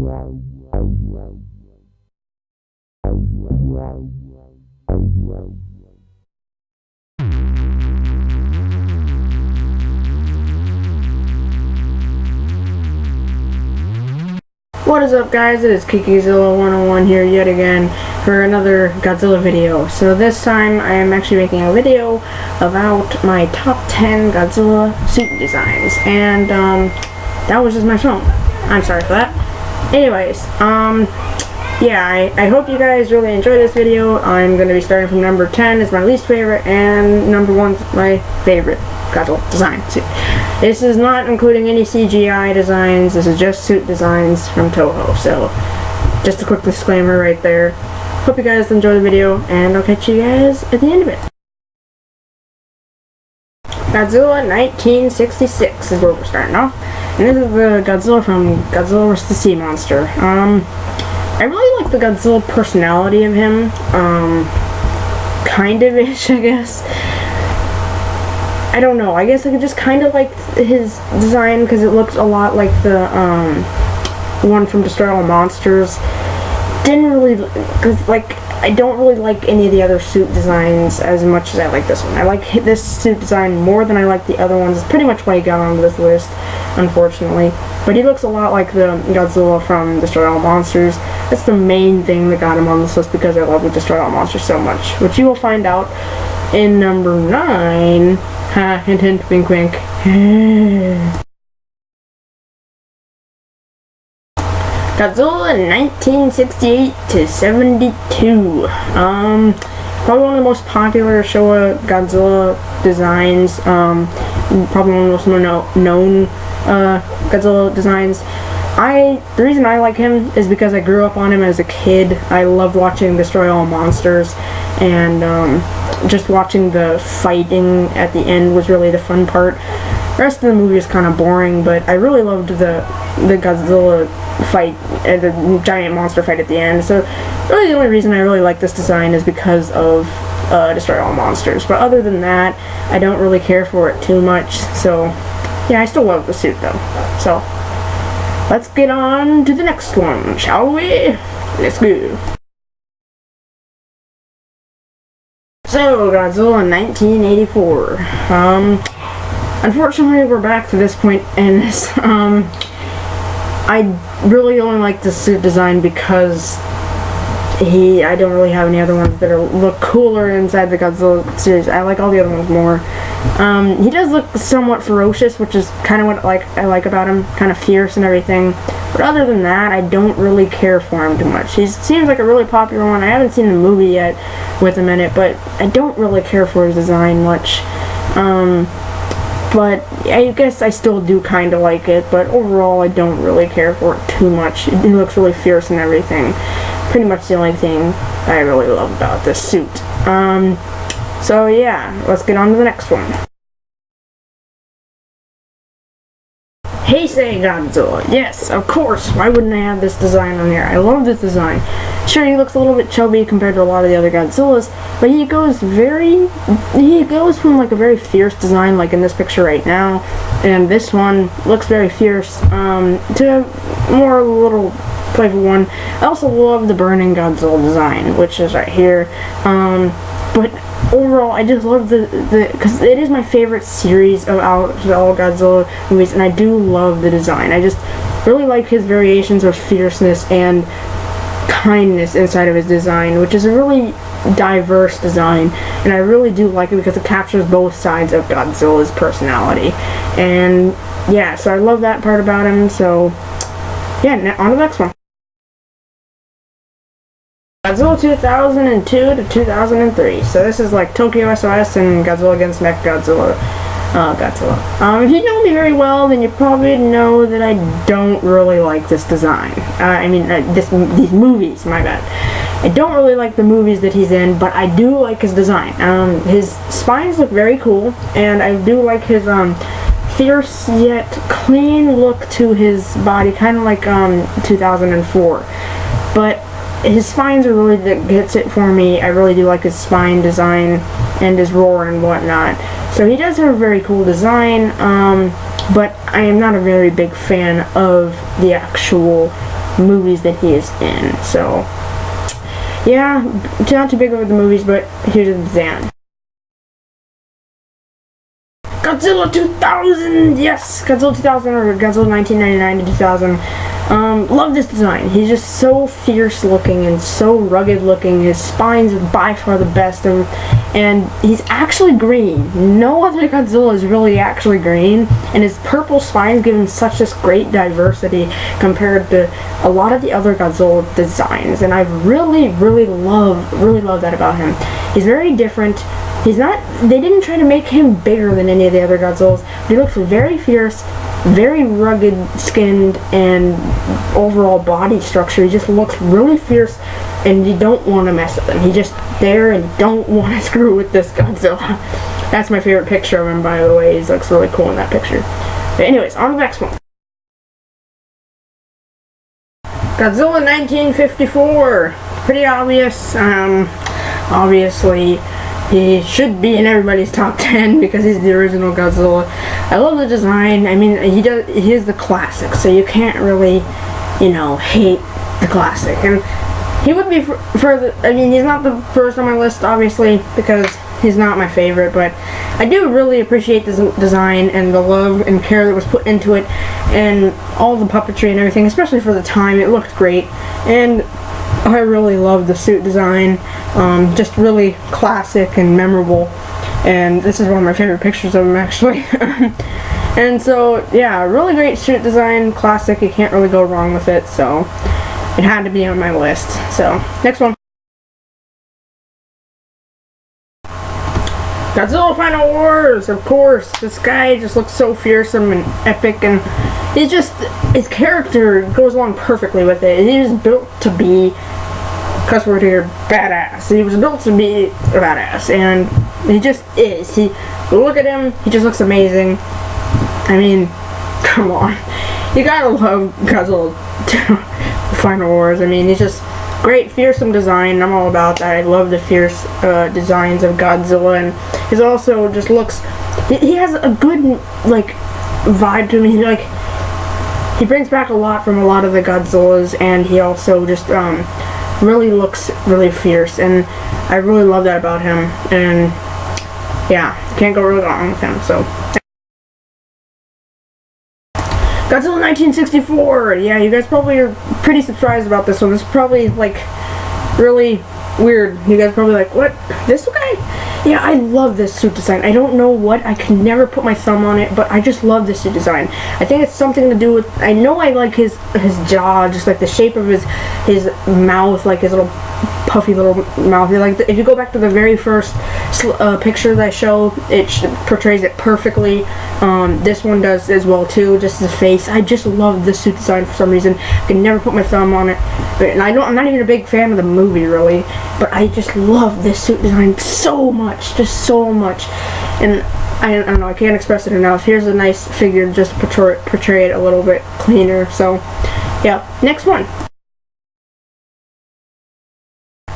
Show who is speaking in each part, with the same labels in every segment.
Speaker 1: What is up, guys? It is Kikizilla101 here yet again for another Godzilla video. So this time I am actually making a video about my top 10 Godzilla suit designs, and that was just my phone. I'm sorry for that. Anyways, yeah, I hope you guys really enjoy this video. I'm going to be starting from number 10 is my least favorite, and number 1 is my favorite Godzilla design suit. This is not including any CGI designs, this is just suit designs from Toho, so just a quick disclaimer right there. Hope you guys enjoy the video, and I'll catch you guys at the end of it. Godzilla 1966 is where we're starting off, and this is the Godzilla from Godzilla vs. the Sea Monster. I really like the Godzilla personality of him, kind of-ish, I guess. I don't know, I guess I just kind of like his design because it looks a lot like the one from Destroy All Monsters. Didn't really, because like, I don't really like any of the other suit designs as much as I like this one. I like this suit design more than I like the other ones. It's pretty much why he got on this list, unfortunately. But he looks a lot like the Godzilla from Destroy All Monsters. That's the main thing that got him on this list, because I love the Destroy All Monsters so much, which you will find out in number 9. Ha, hint hint, wink wink. Godzilla 1968 to 72. Probably one of the most popular Showa Godzilla designs. Probably one of the most known Godzilla designs. The reason I like him is because I grew up on him as a kid. I loved watching Destroy All Monsters, and just watching the fighting at the end was really the fun part. The rest of the movie is kind of boring, but I really loved the Godzilla fight and the giant monster fight at the end. So really the only reason I really like this design is because of Destroy All Monsters. But other than that, I don't really care for it too much. So yeah, I still love the suit though. So let's get on to the next one, shall we? Let's go. So, Godzilla 1984. Unfortunately, we're back to this point in this. I really only like the suit design because I don't really have any other ones that look cooler inside the Godzilla series. I like all the other ones more. He does look somewhat ferocious, which is kind of what I like about him, kind of fierce and everything. But other than that, I don't really care for him too much. He seems like a really popular one. I haven't seen the movie yet with him in it, but I don't really care for his design much. But I guess I still do kind of like it, but overall I don't really care for it too much. He looks really fierce and everything. Pretty much the only thing I really love about this suit. So yeah, let's get on to the next one. Heisei Godzilla. Yes, of course. Why wouldn't I have this design on here? I love this design. Sure, he looks a little bit chubby compared to a lot of the other Godzillas, but he goes from like a very fierce design, like in this picture right now, and this one looks very fierce, to a more little playful one. I also love the Burning Godzilla design, which is right here. But overall, I just love because it is my favorite series of all Godzilla movies, and I do love the design. I just really like his variations of fierceness and kindness inside of his design, which is a really diverse design, and I really do like it because it captures both sides of Godzilla's personality. And yeah, so I love that part about him. So yeah, on to the next one. Godzilla 2002 to 2003. So this is like Tokyo SOS and Godzilla against Mechagodzilla. If you know me very well, then you probably know that I don't really like this design. These movies, my bad. I don't really like the movies that he's in, but I do like his design. His spines look very cool, and I do like his fierce yet clean look to his body, kind of like 2004. But his spines are really that gets it for me. I really do like his spine design and his roar and whatnot. So he does have a very cool design, but I am not a very big fan of the actual movies that he is in. So, yeah, not too big over the movies, but here's the design. Godzilla 2000! Yes! Godzilla 2000 or Godzilla 1999 to 2000. Love this design. He's just so fierce looking and so rugged looking. His spine's by far the best, and he's actually green. No other Godzilla is really actually green, and his purple spines give him such this great diversity compared to a lot of the other Godzilla designs, and I really love that about him. He's very different. They didn't try to make him bigger than any of the other Godzillas, but he looks very fierce, very rugged skinned, and overall body structure. He just looks really fierce, and you don't want to mess with him. He's just there, and you don't want to screw with this Godzilla. That's my favorite picture of him, by the way. He looks really cool in that picture. But anyways, on to the next one. Godzilla 1954. Pretty obvious. Obviously, he should be in everybody's top 10 because he's the original Godzilla. I love the design. I mean, he is the classic, so you can't really, hate the classic. And he would be I mean, he's not the first on my list, obviously, because he's not my favorite, but I do really appreciate the design and the love and care that was put into it, and all the puppetry and everything, especially for the time. It looked great, and I really love the suit design. Just really classic and memorable, and this is one of my favorite pictures of him, actually. And so, yeah, really great suit design, classic. You can't really go wrong with it, so it had to be on my list. So, next one. Godzilla Final Wars, of course. This guy just looks so fearsome and epic, and his character goes along perfectly with it. He was built to be, cuss word here, badass. He was built to be a badass, and he just is. Look at him, he just looks amazing. I mean, come on. You gotta love Godzilla Final Wars. I mean, he's just great, fearsome design. I'm all about that. I love the fierce designs of Godzilla, and he also just looks, he has a good, vibe to him. He brings back a lot from a lot of the Godzillas, and he also just, really looks really fierce, and I really love that about him, and yeah, can't go really wrong with him. So Godzilla 1964. Yeah, you guys probably are pretty surprised about this one. This is probably really weird. You guys are probably like, what? This guy? Yeah, I love this suit design. I don't know what. I can never put my thumb on it, but I just love this suit design. I think it's something to do with, I know I like his jaw, just like the shape of his mouth, like his little puffy little mouth. If you go back to the very first picture that I show, it portrays it perfectly. This one does as well too, just his face. I just love this suit design for some reason. I can never put my thumb on it, and I'm not even a big fan of the movie really, but I just love this suit design so much, just so much. And I don't know, I can't express it enough. Here's a nice figure just to portray it a little bit cleaner. So yeah, next one.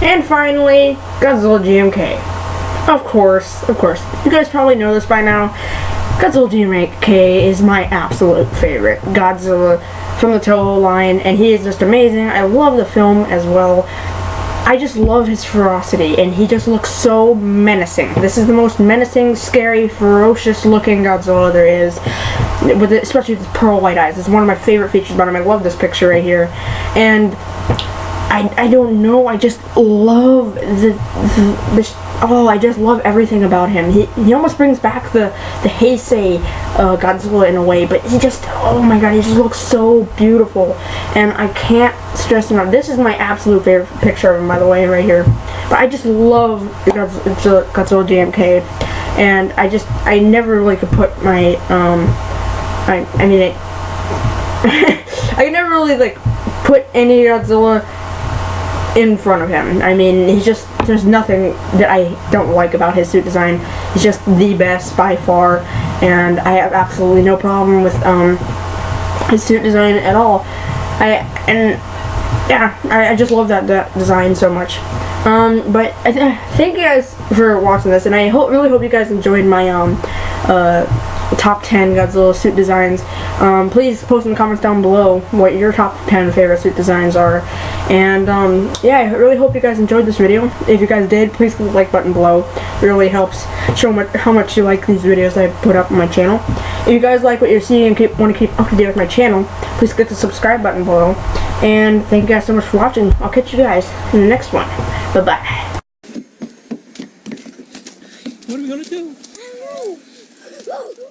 Speaker 1: And finally, Godzilla GMK. Of course, you guys probably know this by now. Godzilla GMK is my absolute favorite Godzilla from the Toho line, and he is just amazing. I love the film as well. I just love his ferocity, and he just looks so menacing. This is the most menacing, scary, ferocious looking Godzilla there is, especially with his pearl white eyes. It's one of my favorite features about him. I love this picture right here, and I don't know, I just love I just love everything about him. He almost brings back the Heisei Godzilla in a way, but he just, oh my god, he just looks so beautiful, and I can't stress enough. This is my absolute favorite picture of him, by the way, right here. But I just love Godzilla GMK, and I never really could put my, I could never really put any Godzilla in front of him. I mean, there's nothing that I don't like about his suit design. He's just the best by far, and I have absolutely no problem with his suit design at all. I just love that design so much. But thank you guys for watching this, and I really hope you guys enjoyed my top 10 Godzilla suit designs. Please post in the comments down below what your top 10 favorite suit designs are. And yeah, I really hope you guys enjoyed this video. If you guys did, please click the like button below. It really helps show how much you like these videos I put up on my channel. If you guys like what you're seeing and want to keep up to date with my channel, please click the subscribe button below. And thank you guys so much for watching. I'll catch you guys in the next one. Bye-bye.
Speaker 2: What are we gonna do?
Speaker 3: I don't know.